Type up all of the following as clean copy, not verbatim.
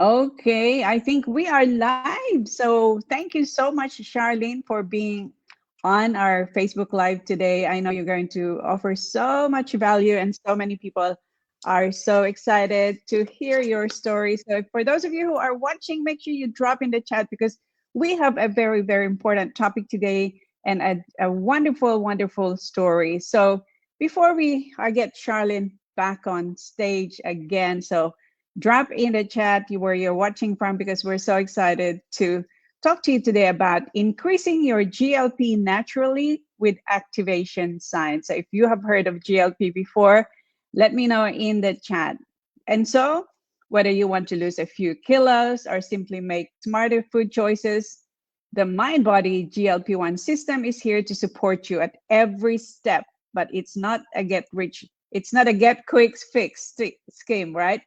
Okay, I think we are live. So thank you so much, Charlene, for being on our Facebook Live today. I know you're going to offer so much value, and so many people are so excited to hear your story. So for those of you who are watching, make sure you drop in the chat because we have a very, very important topic today and a wonderful, wonderful story. So before we I get Charlene back on stage again, so drop in the chat where you're watching from because we're so excited to talk to you today about increasing your GLP naturally with activation science. So if you have heard of GLP before, let me know in the chat. And so whether you want to lose a few kilos or simply make smarter food choices, the mind body GLP-1 system is here to support you at every step, but it's not a get quick fix scheme, right?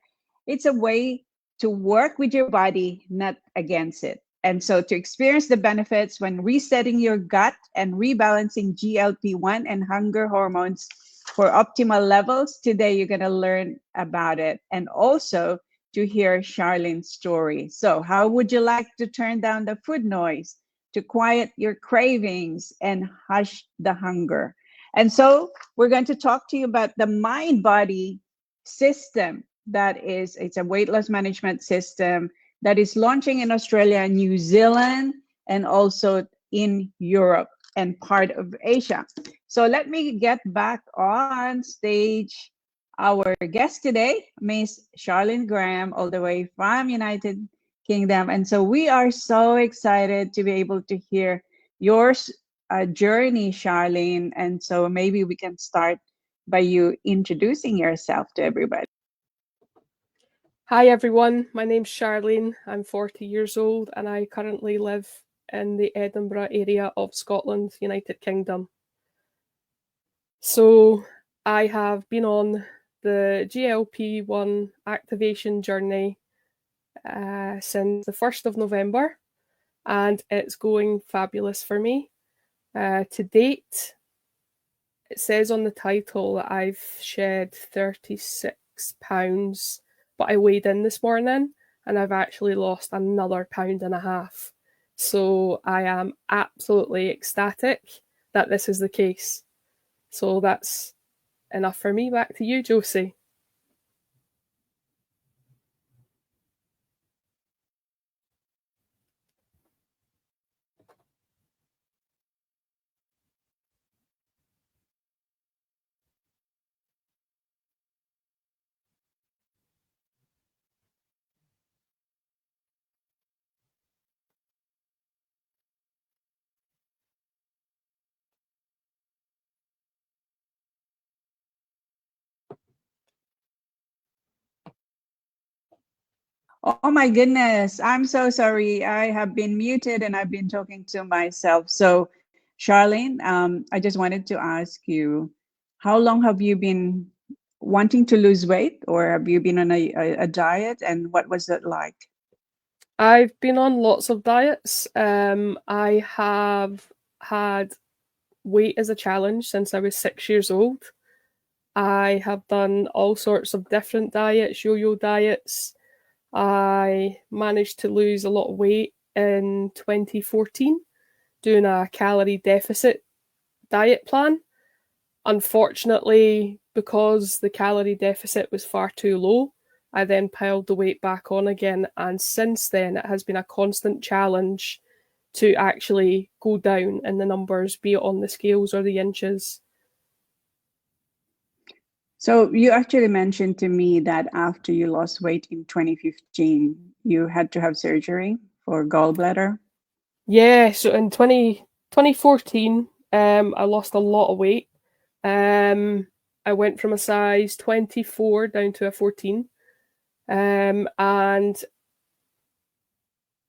It's a way to work with your body, not against it. And so to experience the benefits when resetting your gut and rebalancing GLP-1 and hunger hormones for optimal levels, today you're going to learn about it. And also to hear Charlene's story. So how would you like to turn down the food noise, to quiet your cravings and hush the hunger? And so we're going to talk to you about the mind-body system it's a weight loss management system that is launching in Australia, New Zealand, and also in Europe and part of Asia. So let me get back on stage our guest today, Miss Charlene Graham, all the way from United Kingdom. And so we are so excited to be able to hear your journey, Charlene. And so maybe we can start by you introducing yourself to everybody. Hi everyone, my name's Charlene. I'm 40 years old and I currently live in the Edinburgh area of Scotland, United Kingdom. So I have been on the GLP-1 activation journey since the 1st of November and it's going fabulous for me. To date, it says on the title that I've shed 36 pounds, but I weighed in this morning and I've actually lost another £1.5. So I am absolutely ecstatic that this is the case. So that's enough for me. Back to you, Josie. Oh my goodness. I'm so sorry. I have been muted and I've been talking to myself. So, Charlene, I just wanted to ask you, how long have you been wanting to lose weight, or have you been on a diet, and what was it like? I've been on lots of diets. I have had weight as a challenge since I was 6 years old. I have done all sorts of different diets, yo-yo diets. I managed to lose a lot of weight in 2014 doing a calorie deficit diet plan. Unfortunately, because the calorie deficit was far too low, I then piled the weight back on again. And since then, it has been a constant challenge to actually go down in the numbers, be it on the scales or the inches. So, you actually mentioned to me that after you lost weight in 2015, you had to have surgery for gallbladder. Yeah, so in 2014, I lost a lot of weight. I went from a size 24 down to a 14. And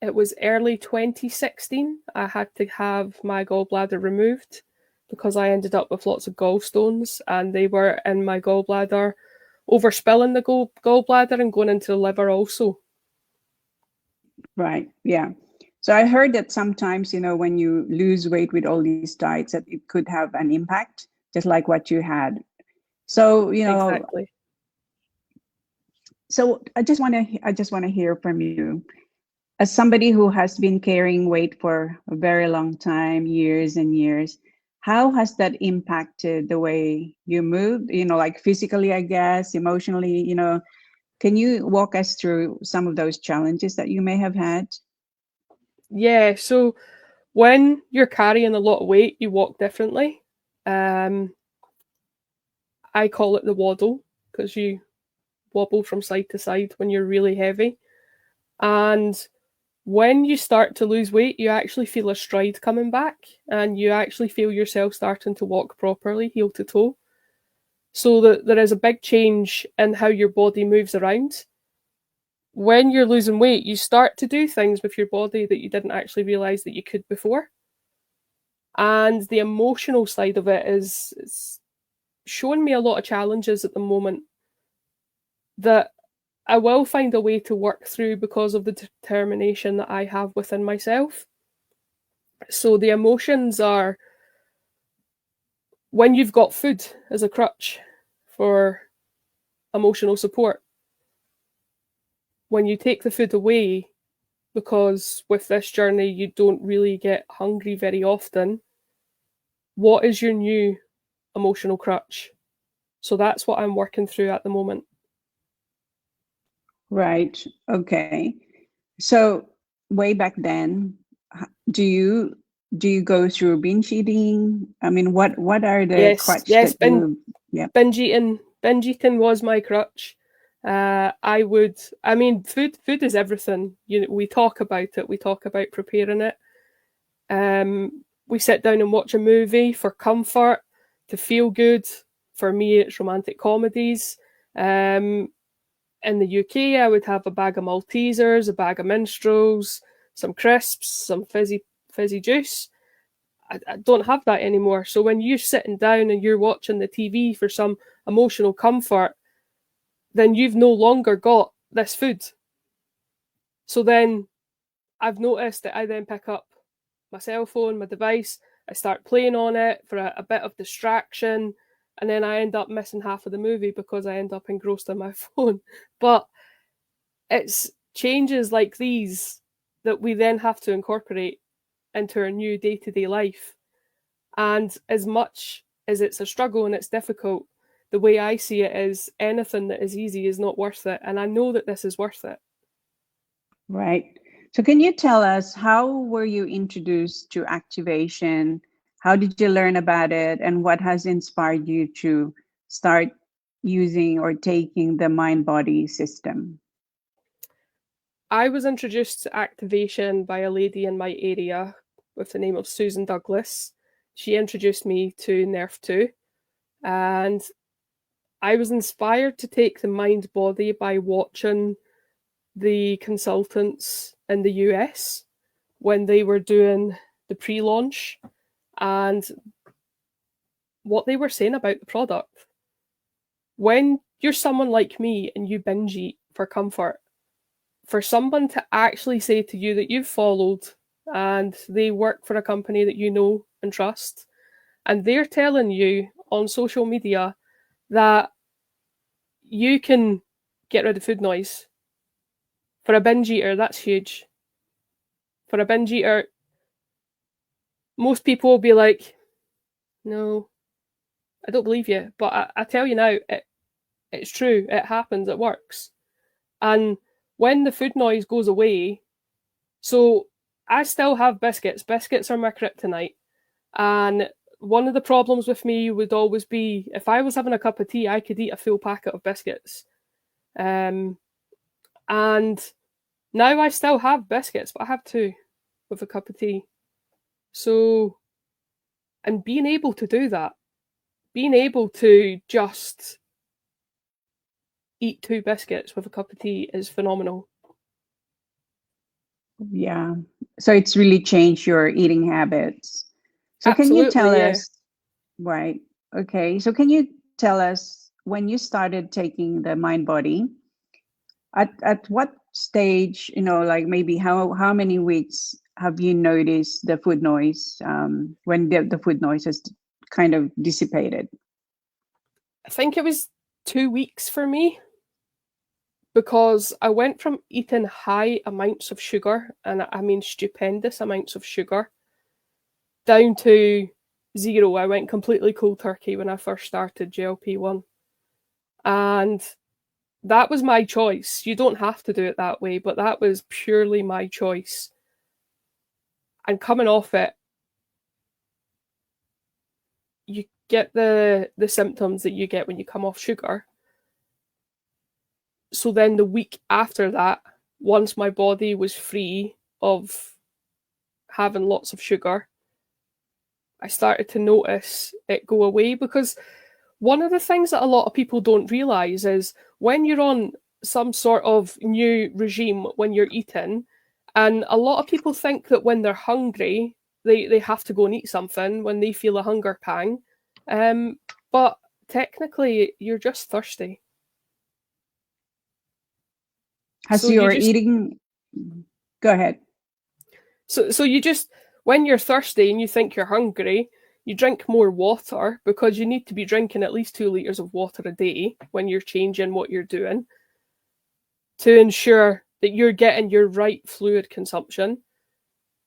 it was early 2016. I had to have my gallbladder removed because I ended up with lots of gallstones and they were in my gallbladder, overspilling the gallbladder and going into the liver also. Right. Yeah. So I heard that sometimes, when you lose weight with all these diets, that it could have an impact, just like what you had. So, Exactly. So I just want to hear from you. As somebody who has been carrying weight for a very long time, years and years, how has that impacted the way you move? You know, like physically, I guess, emotionally, you know, can you walk us through some of those challenges that you may have had? Yeah, so when you're carrying a lot of weight, you walk differently. Um, I call it the waddle because you wobble from side to side when you're really heavy. And when you start to lose weight, you actually feel a stride coming back and you actually feel yourself starting to walk properly, heel to toe. So that there is a big change in how your body moves around. When you're losing weight, you start to do things with your body that you didn't actually realize that you could before. And the emotional side of it is it's showing me a lot of challenges at the moment that I will find a way to work through because of the determination that I have within myself. So the emotions are when you've got food as a crutch for emotional support, when you take the food away, because with this journey you don't really get hungry very often, what is your new emotional crutch? So that's what I'm working through at the moment. Right. Okay. So way back then, do you go through binge eating? I mean, what are the Yes, crutch yes, that you? Yeah. binge eating was my crutch. I mean, food is everything. You know, we talk about it. We talk about preparing it. We sit down and watch a movie for comfort, to feel good. For me, it's romantic comedies. In the UK, I would have a bag of Maltesers, a bag of Minstrels, some crisps, some fizzy juice. I don't have that anymore. So when you're sitting down and you're watching the TV for some emotional comfort, then you've no longer got this food. So then I've noticed that I then pick up my cell phone, my device, I start playing on it for a bit of distraction, and then I end up missing half of the movie because I end up engrossed in my phone. But it's changes like these that we then have to incorporate into our new day to day life. And as much as it's a struggle and it's difficult, the way I see it is anything that is easy is not worth it. And I know that this is worth it. Right. So can you tell us how were you introduced to activation? How did you learn about it? And what has inspired you to start using or taking the mind body system? I was introduced to activation by a lady in my area with the name of Susan Douglas. She introduced me to Nerf 2, and I was inspired to take the mind body by watching the consultants in the US when they were doing the pre launch and what they were saying about the product. When you're someone like me and you binge eat for comfort, for someone to actually say to you that you've followed and they work for a company that you know and trust, and they're telling you on social media that you can get rid of food noise. For a binge eater, that's huge. For a binge eater, most people will be like, no, I don't believe you. But I tell you now, it's true. It happens. It works. And when the food noise goes away, so I still have biscuits. Biscuits are my kryptonite. And one of the problems with me would always be if I was having a cup of tea, I could eat a full packet of biscuits. And now I still have biscuits, but I have two with a cup of tea. So, and being able to do that, being able to just eat two biscuits with a cup of tea is phenomenal. Yeah. So it's really changed your eating habits. So can you tell Absolutely, yeah. us, right? Okay. So can you tell us when you started taking the mind body, at what stage, you know, like maybe how many weeks have you noticed the food noise when the food noise has kind of dissipated? I think it was 2 weeks for me. because I went from eating high amounts of sugar, and I mean stupendous amounts of sugar, down to zero. I went completely cold turkey when I first started GLP-1. And that was my choice. You don't have to do it that way, but that was purely my choice. And coming off it, you get the symptoms that you get when you come off sugar. So then the week after that, once my body was free of having lots of sugar, I started to notice it go away. Because one of the things that a lot of people don't realise is when you're on some sort of new regime when you're eating, and a lot of people think that when they're hungry, they have to go and eat something when they feel a hunger pang. But technically, you're just thirsty. As you're eating, go ahead. So you just, when you're thirsty and you think you're hungry, you drink more water, because you need to be drinking at least 2 litres of water a day when you're changing what you're doing, to ensure that you're getting your right fluid consumption.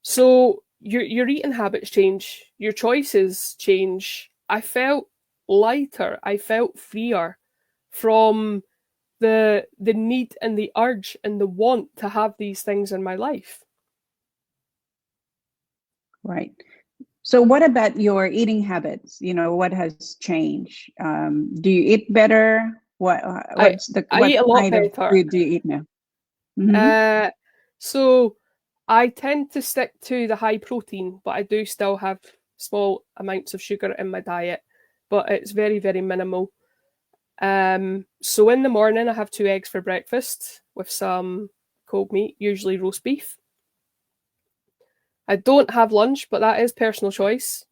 So your eating habits change, your choices change. I felt lighter, I felt freer from the need and the urge and the want to have these things in my life. Right. So what about your eating habits? You know, what has changed? Do you eat better? I eat a lot kind better. of food do you eat now? Mm-hmm. So I tend to stick to the high protein, but I do still have small amounts of sugar in my diet, but it's very, very minimal. So in the morning I have 2 eggs for breakfast with some cold meat, usually roast beef. I don't have lunch, but that is personal choice.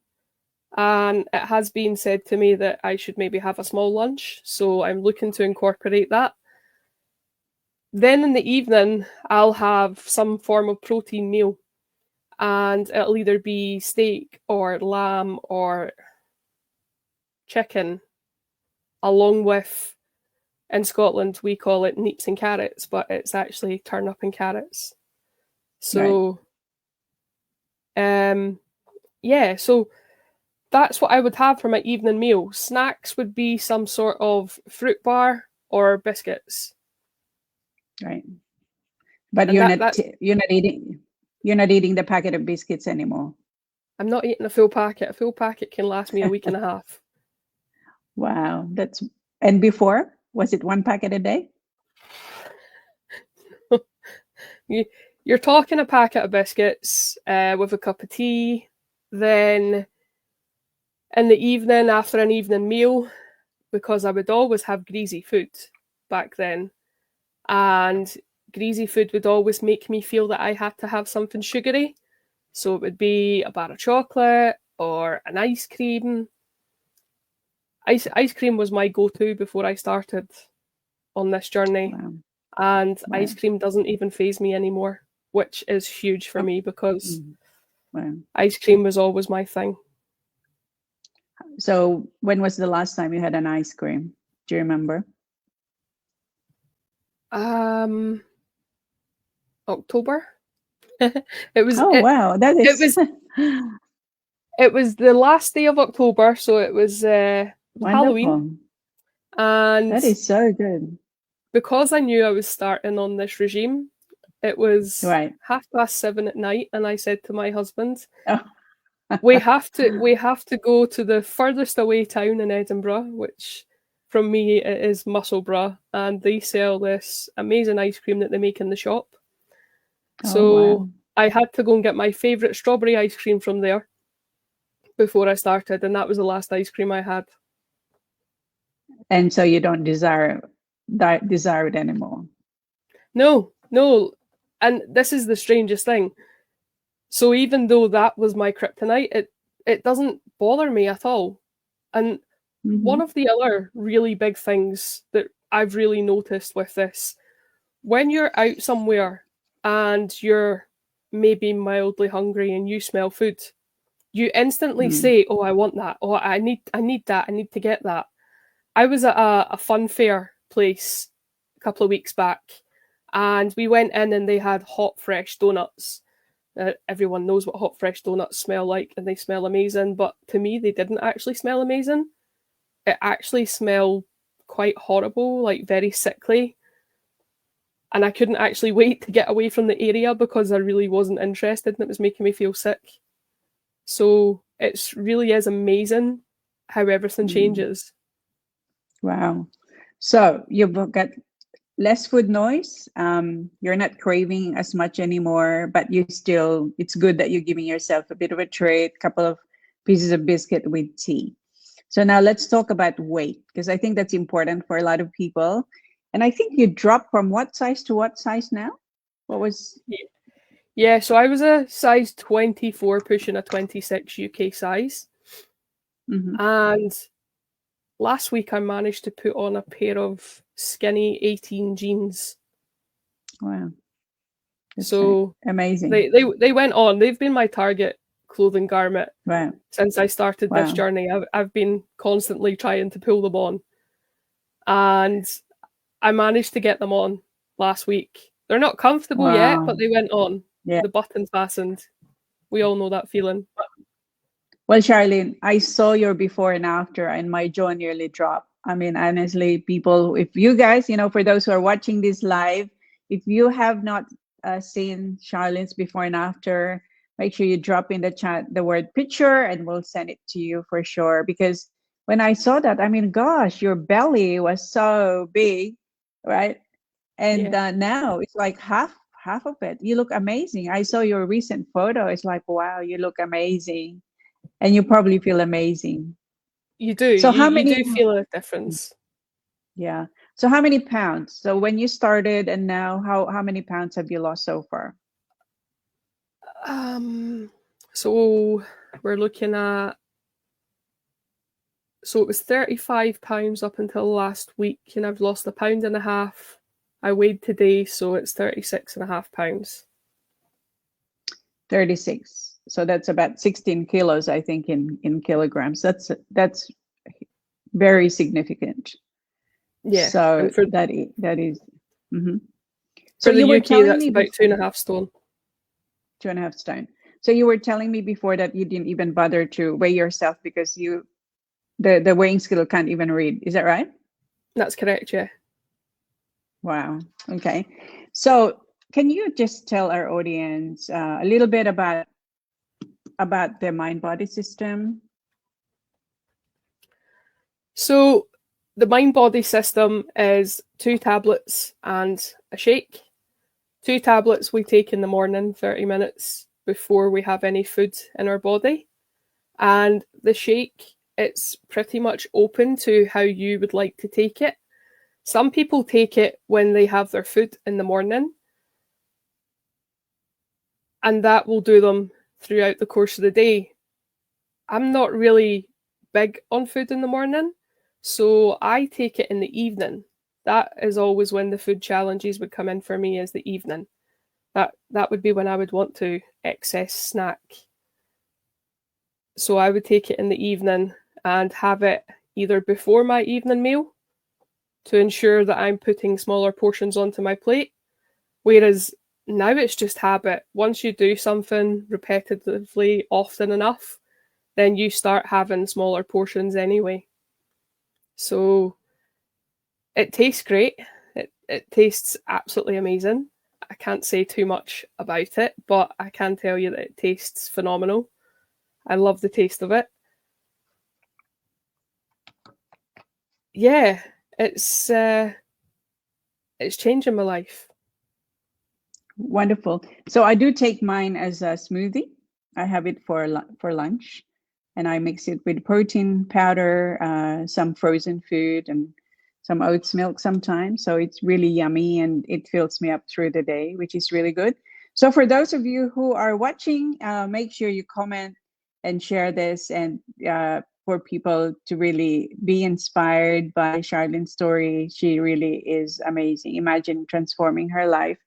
And it has been said to me that I should maybe have a small lunch, so I'm looking to incorporate that. Then in the evening, I'll have some form of protein meal, and it'll either be steak or lamb or chicken, along with, in Scotland, we call it neeps and carrots, but it's actually turnip and carrots. So, yeah, so that's what I would have for my evening meal. Snacks would be some sort of fruit bar or biscuits. Right. But you're not eating the packet of biscuits anymore. I'm not eating a full packet. A full packet can last me a week and a half. Wow, and before, was it 1 packet a day? You're talking a packet of biscuits with a cup of tea. Then in the evening, after an evening meal, because I would always have greasy food back then, and greasy food would always make me feel that I had to have something sugary. So it would be a bar of chocolate or an ice cream. Ice cream was my go-to before I started on this journey. Wow. And ice cream doesn't even faze me anymore, which is huge for me, because ice cream was always my thing. So when was the last time you had an ice cream? Do you remember? October. It was. Wow, that is. It was the last day of October, so it was Halloween. And that is so good. Because I knew I was starting on this regime, it was 7:30 at night, and I said to my husband, we have to go to the furthest away town in Edinburgh, which from me it is Musselburgh, and they sell this amazing ice cream that they make in the shop. So I had to go and get my favourite strawberry ice cream from there before I started, and that was the last ice cream I had. And so you don't desire it anymore? No. And this is the strangest thing. So even though that was my kryptonite, it doesn't bother me at all. And one of the other really big things that I've really noticed with this, when you're out somewhere and you're maybe mildly hungry and you smell food, you instantly say, oh, I want that. Oh, I need that. I need to get that. I was at a fun fair place a couple of weeks back, and we went in and they had hot, fresh donuts. Everyone knows what hot, fresh donuts smell like, and they smell amazing. But to me, they didn't actually smell amazing. It actually smelled quite horrible, like very sickly. And I couldn't actually wait to get away from the area because I really wasn't interested and it was making me feel sick. So it really is amazing how everything changes. Wow. So you've got less food noise. You're not craving as much anymore, but it's good that you're giving yourself a bit of a treat, a couple of pieces of biscuit with tea. So now let's talk about weight, because I think that's important for a lot of people. And I think you dropped from what size to what size now? What was? Yeah, so I was a size 24 pushing a 26 UK size. Mm-hmm. And last week I managed to put on a pair of skinny 18 jeans. Wow. That's so amazing. They went on. They've been my target clothing garment since I started this journey. I've been constantly trying to pull them on. And I managed to get them on last week. They're not comfortable yet, but they went on. Yeah. The button fastened. We all know that feeling. Well, Charlene, I saw your before and after, and my jaw nearly dropped. I mean, honestly, people, if you guys, for those who are watching this live, if you have not seen Charlene's before and after, make sure you drop in the chat the word picture and we'll send it to you for sure. Because when I saw that, I mean, gosh, your belly was so big, right? And now it's like half of it. You look amazing. I saw your recent photo. It's like, wow, you look amazing. And you probably feel amazing. You do. So you do feel a difference. Yeah. So how many pounds? So when you started and now, how many pounds have you lost so far? So we're looking at. So it was 35 pounds up until last week, and I've lost 1.5 pounds. I weighed today, so it's 36.5 pounds. 36. So that's about 16 kilos, I think, in kilograms. That's very significant. Yeah. So that is. Mm-hmm. So you were telling me about 2.5 stone. 2.5 stone. So you were telling me before that you didn't even bother to weigh yourself because the weighing scale can't even read. Is that right? That's correct. Yeah. Wow. Okay. So can you just tell our audience a little bit about the mind-body system? So the mind-body system is 2 tablets and a shake. 2 tablets we take in the morning, 30 minutes before we have any food in our body. And the shake, it's pretty much open to how you would like to take it. Some people take it when they have their food in the morning, and that will do them throughout the course of the day. I'm not really big on food in the morning, so I take it in the evening. That is always when the food challenges would come in for me, is the evening. That would be when I would want to excess snack. So I would take it in the evening and have it either before my evening meal to ensure that I'm putting smaller portions onto my plate. Whereas now it's just habit. Once you do something repetitively often enough, then you start having smaller portions anyway. So it tastes great. It tastes absolutely amazing. I can't say too much about it, but I can tell you that it tastes phenomenal. I love the taste of it. Yeah, it's changing my life. Wonderful. So I do take mine as a smoothie. I have it for lunch, and I mix it with protein powder, some frozen food, and some oats milk sometimes. So it's really yummy and it fills me up through the day, which is really good. So for those of you who are watching, make sure you comment and share this, and for people to really be inspired by Charlene's story. She really is amazing. Imagine transforming her life,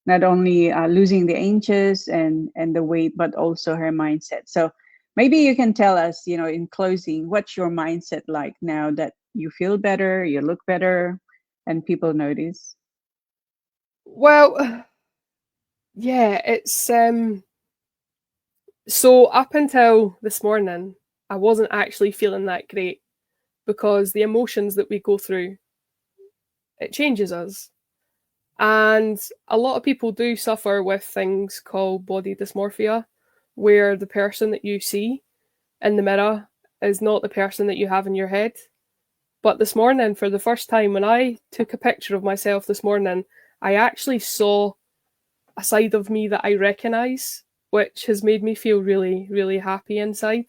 not only losing the inches and the weight, but also her mindset. So maybe you can tell us, in closing, what's your mindset like now that you feel better, you look better, and people notice? Well, yeah, it's so up until this morning, I wasn't actually feeling that great because the emotions that we go through, it changes us. And a lot of people do suffer with things called body dysmorphia, where the person that you see in the mirror is not the person that you have in your head. But this morning, for the first time, when I took a picture of myself this morning, I actually saw a side of me that I recognise, which has made me feel really, really happy inside.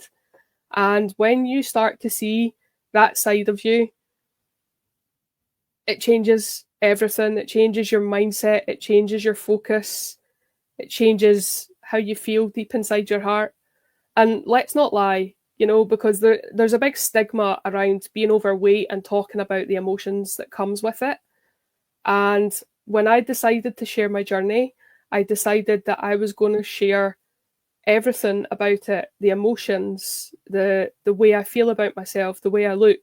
And when you start to see that side of you, it changes everything. It changes your mindset, it changes your focus, it changes how you feel deep inside your heart. And let's not lie, because there's a big stigma around being overweight and talking about the emotions that comes with it. And when I decided to share my journey, I decided that I was going to share everything about it, the emotions, the way I feel about myself, the way I look.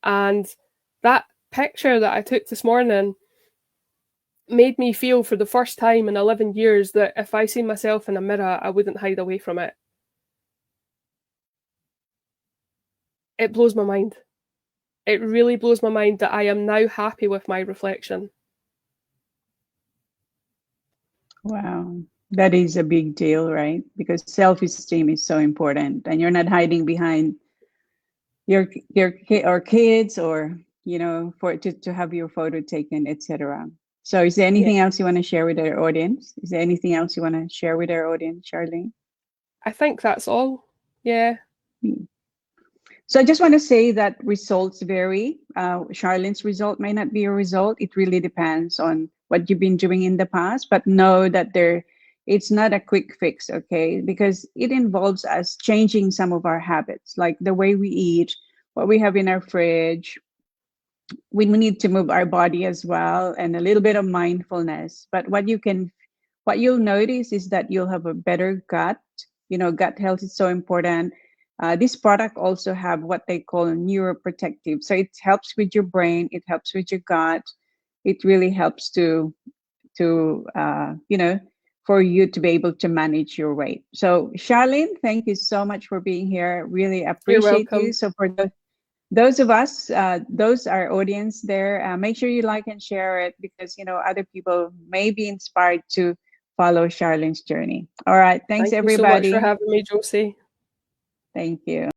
And that picture that I took this morning made me feel for the first time in 11 years that if I see myself in a mirror, I wouldn't hide away from it. It blows my mind. It really blows my mind that I am now happy with my reflection. Wow. That is a big deal, right? Because self-esteem is so important, and you're not hiding behind or kids, or for to have your photo taken, etc. So is there Yeah. anything else you want to share with our audience? Is there anything else you want to share with our audience, Charlene? I think that's all. Yeah. Hmm. So I just want to say that results vary. Charlene's result may not be a result. It really depends on what you've been doing in the past, but know that it's not a quick fix, okay? Because it involves us changing some of our habits, like the way we eat, what we have in our fridge. We need to move our body as well, and a little bit of mindfulness. But what you'll notice is that you'll have a better gut. Gut health is so important. This product also have what they call neuroprotective, so it helps with your brain, it helps with your gut. It really helps to for you to be able to manage your weight. So Charlene, thank you so much for being here. Really You're appreciate you. welcome. So for those of us, those are audience there, make sure you like and share it, because other people may be inspired to follow Charlene's journey. All right, thanks Thank you so much for everybody. having me, Josie. Thank you.